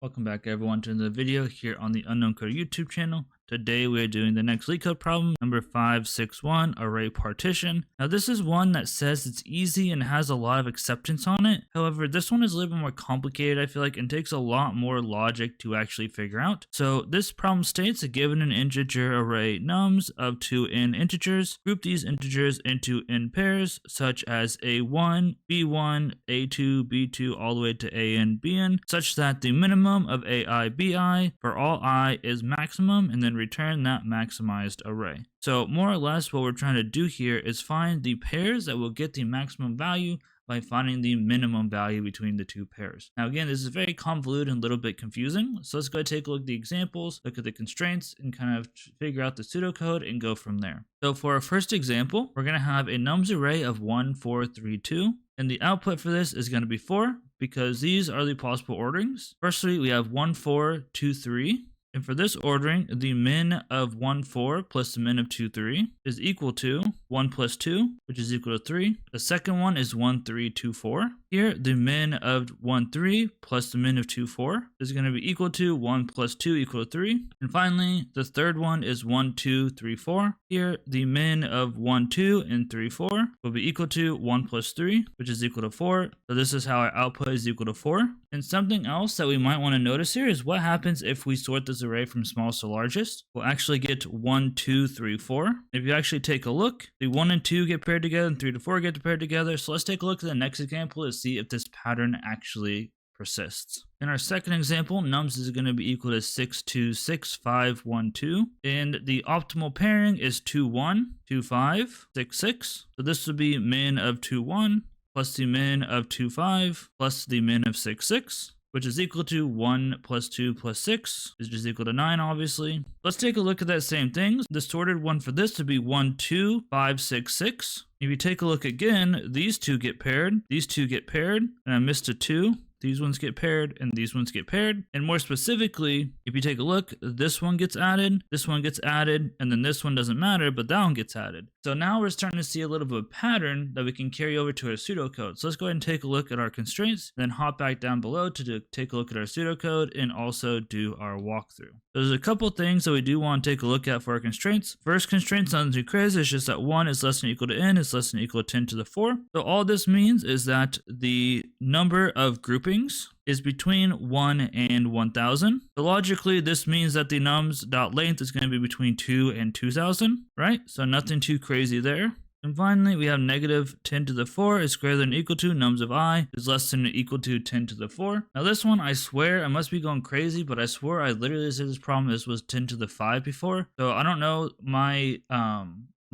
Welcome back everyone to the video here on the Unknown Code YouTube channel. Today we are doing the next LeetCode problem, number 561, array partition. Now this is one that says it's easy and has a lot of acceptance on it. However, this one is a little bit more complicated, I feel like, and takes a lot more logic to actually figure out. So this problem states that given an integer array nums of 2 n integers, group these integers into n pairs such as a1, b1, a2, b2, all the way to an, bn, such that the minimum of ai, bi for all I is maximum, and then return that maximized array. So more or less what we're trying to do here is find the pairs that will get the maximum value by finding the minimum value between the two pairs. Now again, this is very convoluted and a little bit confusing, so let's go take a look at the examples, look at the constraints, and kind of figure out the pseudocode and go from there. So for our first example, we're going to have a nums array of 1, 4, 3, 2, and the output for this is going to be 4 because these are the possible orderings. Firstly, we have 1, 4, 2, 3. And for this ordering, the min of 1, 4 plus the min of 2, 3 is equal to 1 plus 2, which is equal to 3. The second one is 1, 3, 2, 4. Here, the min of 1, 3 plus the min of 2, 4 is going to be equal to 1 plus 2 equal to 3. And finally, the third one is 1, 2, 3, 4. Here, the min of 1, 2, and 3, 4 will be equal to 1 plus 3, which is equal to 4. So this is how our output is equal to 4. And something else that we might want to notice here is what happens if we sort this array from smallest to largest. We'll actually get 1, 2, 3, 4. If you actually take a look, the 1 and 2 get paired together and 3 to 4 get paired together. So let's take a look at the next example to see if this pattern actually persists. In our second example, nums is going to be equal to 6, 2, 6, 5, 1, 2. And the optimal pairing is 2, 1, 2, 5, 6, 6. So this would be min of 2, 1 plus the min of 2, 5 plus the min of 6, 6. Which is equal to 1 plus 2 plus 6, which is equal to 9, obviously. Let's take a look at that same thing. The sorted one for this would be 1, 2, 5, 6, 6. If you take a look again, these two get paired, these two get paired, and I missed a 2. These ones get paired, and these ones get paired. And more specifically, if you take a look, this one gets added, and then this one doesn't matter, but that one gets added. So now we're starting to see a little bit of a pattern that we can carry over to our pseudocode. So let's go ahead and take a look at our constraints, then hop back down below to take a look at our pseudocode and also do our walkthrough. There's a couple things that we do want to take a look at for our constraints. First constraint, nothing too crazy, it's just that 1 is less than or equal to n is less than or equal to 10 to the 4. So all this means is that the number of groupings is between 1 and 1000. So logically, this means that the nums.length is going to be between 2 and 2000, right? So nothing too crazy there. And finally, we have negative 10 to the 4 is greater than or equal to nums of I is less than or equal to 10 to the 4. Now this one, I swear, I must be going crazy, but I swore I literally said this problem this was 10 to the 5 before. So I don't know, my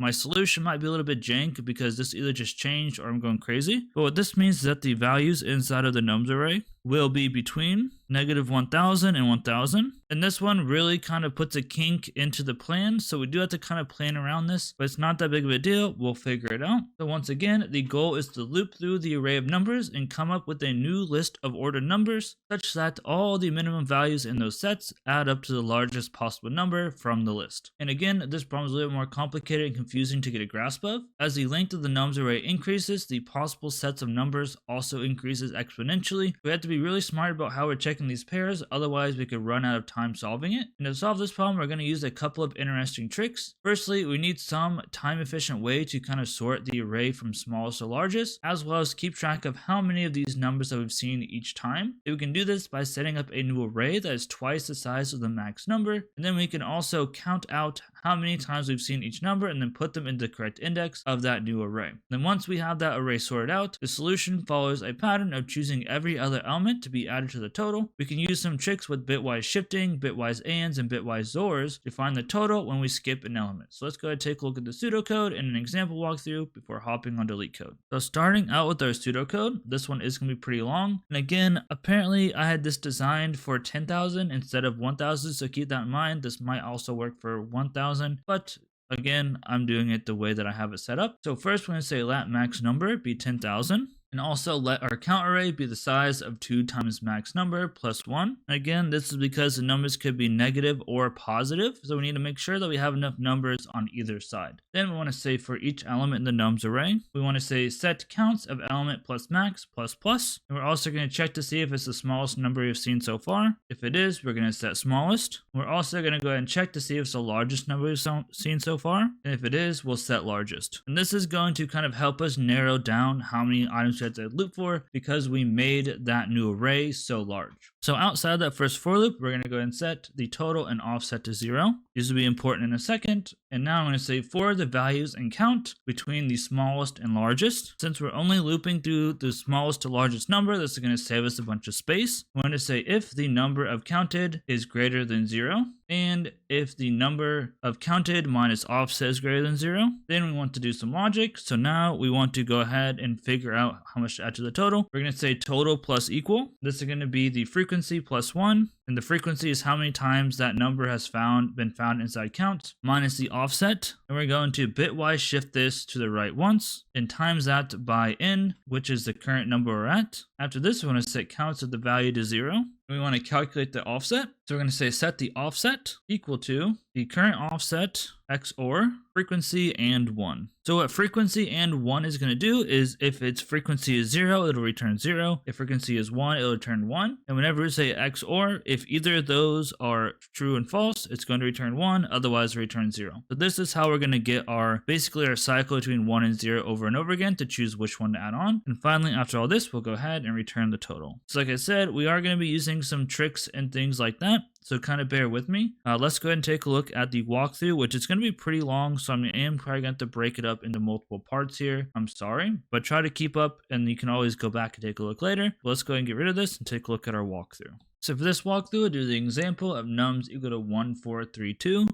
solution might be a little bit jank because this either just changed or I'm going crazy. But what this means is that the values inside of the nums array will be between negative 1000 and 1000. And this one really kind of puts a kink into the plan. So we do have to kind of plan around this, but it's not that big of a deal. We'll figure it out. So once again, the goal is to loop through the array of numbers and come up with a new list of ordered numbers such that all the minimum values in those sets add up to the largest possible number from the list. And again, this problem is a little bit more complicated and confusing to get a grasp of. As the length of the nums array increases, the possible sets of numbers also increases exponentially. We have to be really smart about how we're checking these pairs, otherwise we could run out of time solving it. And to solve this problem, we're going to use a couple of interesting tricks. Firstly, we need some time efficient way to kind of sort the array from smallest to largest, as well as keep track of how many of these numbers that we've seen each time. And we can do this by setting up a new array that is twice the size of the max number, and then we can also count out how many times we've seen each number and then put them into the correct index of that new array. Then once we have that array sorted out, the solution follows a pattern of choosing every other element to be added to the total. We can use some tricks with bitwise shifting, bitwise ands, and bitwise xors to find the total when we skip an element. So let's go ahead and take a look at the pseudocode and an example walkthrough before hopping onto LeetCode. So starting out with our pseudocode, this one is going to be pretty long. And again, apparently I had this designed for 10,000 instead of 1,000, so keep that in mind. This might also work for 1,000, but again, I'm doing it the way that I have it set up. So first we're going to say lat max number be 10,000. And also let our count array be the size of 2 times max number plus 1. Again, this is because the numbers could be negative or positive, so we need to make sure that we have enough numbers on either side. Then we want to say for each element in the nums array, we want to say set counts of element plus max plus plus. And we're also going to check to see if it's the smallest number we've seen so far. If it is, we're going to set smallest. We're also going to go ahead and check to see if it's the largest number we've seen so far. And if it is, we'll set largest. And this is going to kind of help us narrow down how many items we have to loop for because we made that new array so large. So outside of that first for loop, we're going to go ahead and set the total and offset to 0. These will be important in a second. And now I'm going to say for the values and count between the smallest and largest. Since we're only looping through the smallest to largest number, this is going to save us a bunch of space. We're going to say if the number of counted is greater than 0, and if the number of counted minus offset is greater than 0, then we want to do some logic. So now we want to go ahead and figure out how much to add to the total. We're going to say total plus equal. This is going to be the frequency plus 1. And the frequency is how many times that number has been found inside count minus the offset. And we're going to bitwise shift this to the right once and times that by n, which is the current number we're at. After this, we want to set counts of the value to 0. We want to calculate the offset. So we're going to say set the offset equal to the current offset XOR frequency and 1. So what frequency and 1 is going to do is if its frequency is 0, it'll return 0. If frequency is 1, it'll return 1. And whenever we say XOR, if either of those are true and false, it's going to return 1, otherwise return 0. So this is how we're going to get basically our cycle between 1 and 0 over and over again to choose which one to add on. And finally, after all this, we'll go ahead and return the total. So like I said, we are going to be using some tricks and things like that. So kind of bear with me. Let's go ahead and take a look at the walkthrough, which is going to be pretty long. So I am probably going to have to break it up into multiple parts here. I'm sorry, but try to keep up and you can always go back and take a look later. Let's go ahead and get rid of this and take a look at our walkthrough. So for this walkthrough, we'll do the example of nums equal to 1, 4, 3, 2.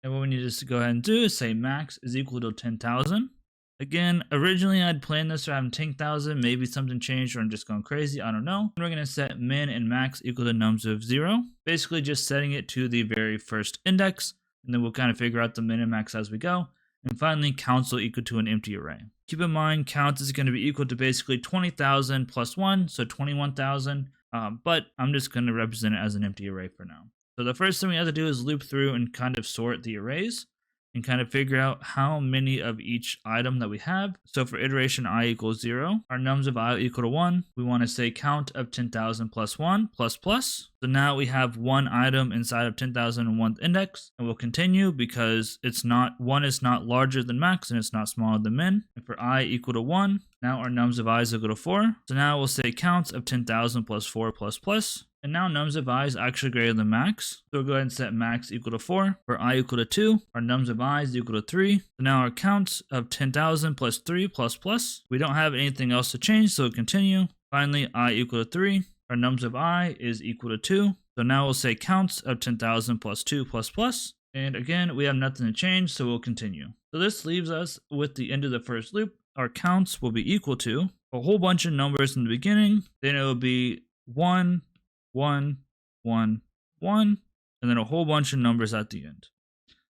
And what we need to go ahead and do is say max is equal to 10,000. Again, originally I'd planned this around 10,000, maybe something changed or I'm just going crazy, I don't know. And we're going to set min and max equal to nums of 0, basically just setting it to the very first index, and then we'll kind of figure out the min and max as we go. And finally, counts will equal to an empty array. Keep in mind, counts is going to be equal to basically 20,000 plus 1, so 21,000, but I'm just going to represent it as an empty array for now. So the first thing we have to do is loop through and kind of sort the arrays and kind of figure out how many of each item that we have. So for iteration I equals 0, our nums of I equal to 1, we want to say count of 10,000 plus 1 plus plus. So now we have one item inside of 10,001th index, and we'll continue because 1 is not larger than max and it's not smaller than min. And for I equal to 1, now our nums of I is equal to 4. So now we'll say counts of 10,000 plus 4 plus plus. And now nums of I is actually greater than max. So we'll go ahead and set max equal to 4. For I equal to 2, our nums of I is equal to 3. So now our counts of 10,000 plus 3 plus plus. We don't have anything else to change, so we'll continue. Finally, I equal to 3. Our nums of I is equal to 2. So now we'll say counts of 10,000 plus 2 plus plus. And again, we have nothing to change, so we'll continue. So this leaves us with the end of the first loop. Our counts will be equal to a whole bunch of numbers in the beginning. Then it will be 1, 1, 1, 1, and then a whole bunch of numbers at the end.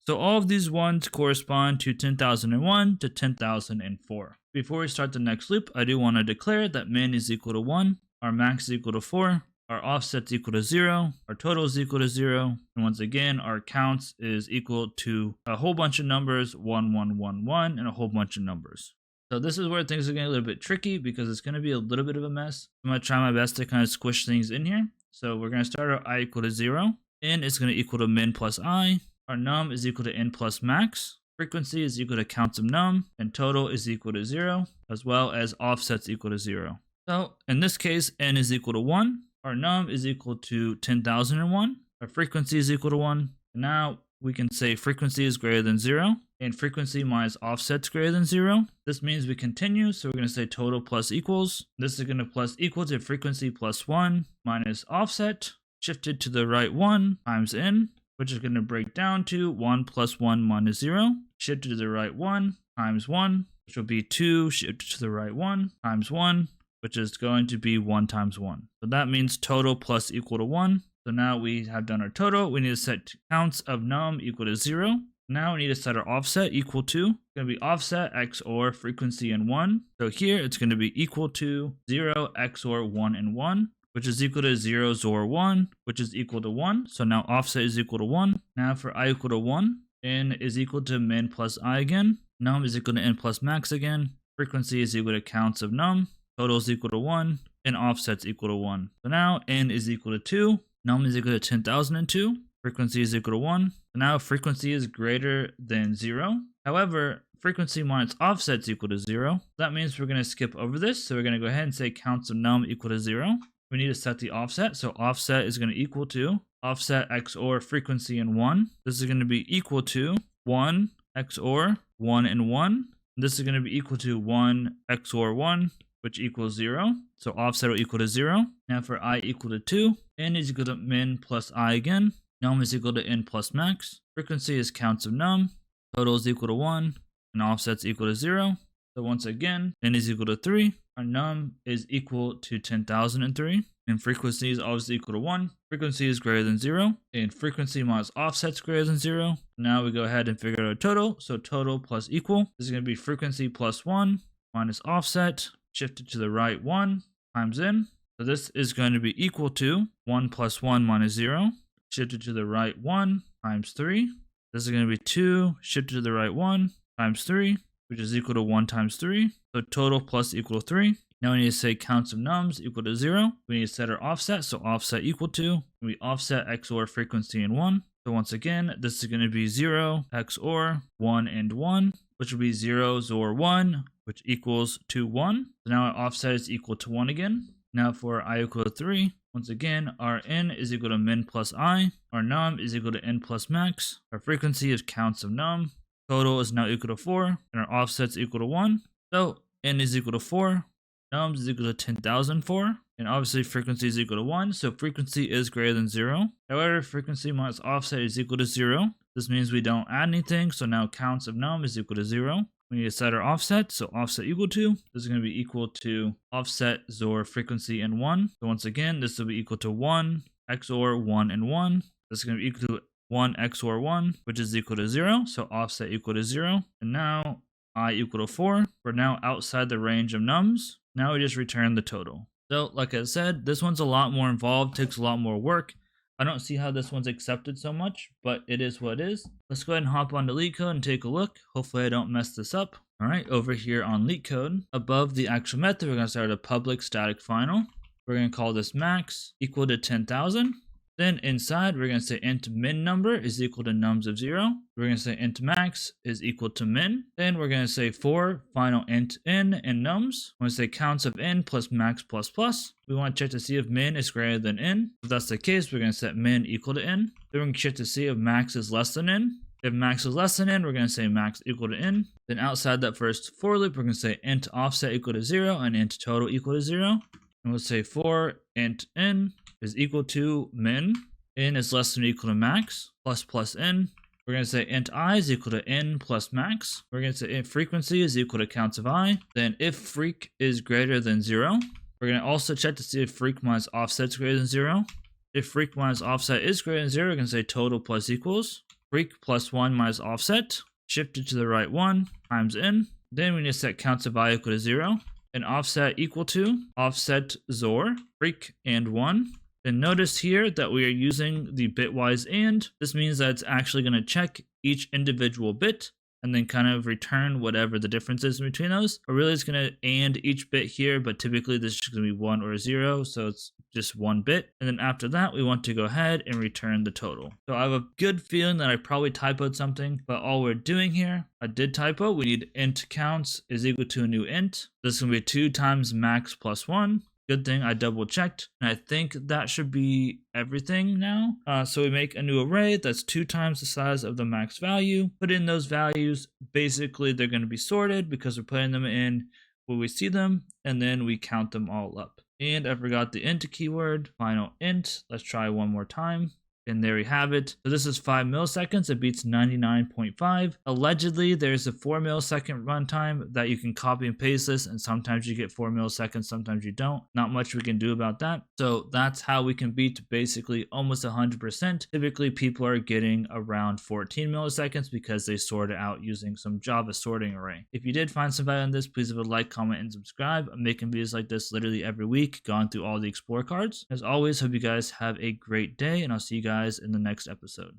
So all of these ones correspond to 10,001 to 10,004. Before we start the next loop, I do want to declare that min is equal to 1, our max is equal to 4, our offset is equal to 0, our total is equal to 0, and once again, our counts is equal to a whole bunch of numbers, 1, 1, 1, 1, and a whole bunch of numbers. So this is where things are getting a little bit tricky because it's going to be a little bit of a mess. I'm going to try my best to kind of squish things in here. So we're going to start our I equal to 0. N is going to equal to min plus I. Our num is equal to n plus max. Frequency is equal to counts of num. And total is equal to 0, as well as offsets equal to 0. So in this case, n is equal to 1. Our num is equal to 10,001. Our frequency is equal to 1. And now we can say frequency is greater than 0. And frequency minus offset's greater than 0. This means we continue, so we're going to say total plus equals. This is going to plus equal to frequency plus 1 minus offset, shifted to the right 1 times n, which is going to break down to 1 plus 1 minus 0, shifted to the right 1 times 1, which will be 2 shifted to the right 1 times 1, which is going to be 1 times 1. So that means total plus equal to 1. So now we have done our total. We need to set counts of num equal to 0. Now we need to set our offset equal to, it's going to be offset XOR frequency and 1. So here it's going to be equal to 0 XOR 1 and 1, which is equal to 0 XOR 1, which is equal to 1. So now offset is equal to 1. Now for I equal to 1, n is equal to min plus I again. Num is equal to n plus max again. Frequency is equal to counts of num. Total is equal to 1. And offset's equal to 1. So now n is equal to 2. Num is equal to 10,002. Frequency is equal to 1. So now frequency is greater than 0. However, frequency minus offset is equal to 0. That means we're going to skip over this. So we're going to go ahead and say counts of num equal to 0. We need to set the offset. So offset is going to equal to offset XOR frequency and 1. This is going to be equal to 1 XOR 1 and 1. This is going to be equal to 1 XOR 1, which equals 0. So offset will equal to 0. Now for I equal to 2, n is equal to min plus I again. Num is equal to n plus max. Frequency is counts of num. Total is equal to 1. And offset's equal to 0. So once again, n is equal to 3. Our num is equal to 10,003. And frequency is obviously equal to 1. Frequency is greater than 0. And frequency minus offset's greater than 0. Now we go ahead and figure out our total. So total plus equal. This is going to be frequency plus 1 minus offset. Shifted to the right 1 times n. So this is going to be equal to 1 plus 1 minus 0. Shifted to the right 1 times 3. This is going to be 2 shifted to the right 1 times 3, which is equal to 1 times 3. So total plus equal to 3. Now we need to say counts of nums equal to 0. We need to set our offset. So offset equal to, we offset XOR frequency and 1. So once again, this is going to be 0 XOR 1 and 1, which will be 0 XOR 1, which equals to 1. So now our offset is equal to 1 again. Now for I equal to 3, once again, our n is equal to min plus I. Our num is equal to n plus max. Our frequency is counts of num. Total is now equal to 4. And our offset's equal to 1. So n is equal to 4. Num is equal to 10,004. And obviously frequency is equal to 1. So frequency is greater than 0. However, frequency minus offset is equal to 0. This means we don't add anything. So now counts of num is equal to 0. We need to set our offset. So offset equal to, this is going to be equal to offset XOR frequency and 1. So once again, this will be equal to 1 XOR 1 and 1. This is going to be equal to 1 XOR 1, which is equal to 0. So offset equal to 0. And now I equal to 4. We're now outside the range of nums. Now we just return the total. So like I said, this one's a lot more involved, takes a lot more work. I don't see how this one's accepted so much, but it is what it is. Let's go ahead and hop onto LeetCode and take a look. Hopefully I don't mess this up. All right, over here on LeetCode, above the actual method, we're going to start a public static final. We're going to call this max equal to 10,000. Then inside, we're going to say int min number is equal to nums of 0. We're going to say int max is equal to min. Then we're going to say for final int n and nums. We're going to say counts of n plus max plus plus. We want to check to see if min is greater than n. If that's the case, we're going to set min equal to n. Then we're going to check to see if max is less than n. If max is less than n, we're going to say max equal to n. Then outside that first for loop, we're going to say int offset equal to 0 and int total equal to 0. And we'll say for int n is equal to min. N is less than or equal to max plus n. We're going to say int I is equal to n plus max. We're going to say int frequency is equal to counts of I. Then if freq is greater than 0, we're going to also check to see if freq minus offset is greater than 0. If freq minus offset is greater than 0, we're going to say total plus equals freq plus 1 minus offset, shifted to the right 1 times n. Then we need to set counts of I equal to 0. And offset equal to offset XOR freq and 1. Then notice here that we are using the bitwise and. This means that it's actually going to check each individual bit and then kind of return whatever the difference is between those. Or really it's going to and each bit here, but typically this is going to be 1 or 0, so it's just 1 bit. And then after that, we want to go ahead and return the total. So I have a good feeling that I probably typoed something, but all we're doing here, I did typo. We need int counts is equal to a new int. This is going to be 2 times max plus 1. Good thing I double checked, and I think that should be everything now. So we make a new array that's 2 times the size of the max value. Put in those values. Basically, they're going to be sorted because we're putting them in where we see them, and then we count them all up. And I forgot the int keyword. Final int. Let's try one more time. And there we have it. So this is 5 milliseconds. It beats 99.5. Allegedly, there's a 4 millisecond runtime that you can copy and paste this, and sometimes you get 4 milliseconds, sometimes you don't. Not much we can do about that. So that's how we can beat basically almost 100%. Typically, people are getting around 14 milliseconds because they sort it out using some Java sorting array. If you did find some value in this, please leave a like, comment, and subscribe. I'm making videos like this literally every week, going through all the Explore cards. As always, hope you guys have a great day, and I'll see you guys in the next episode.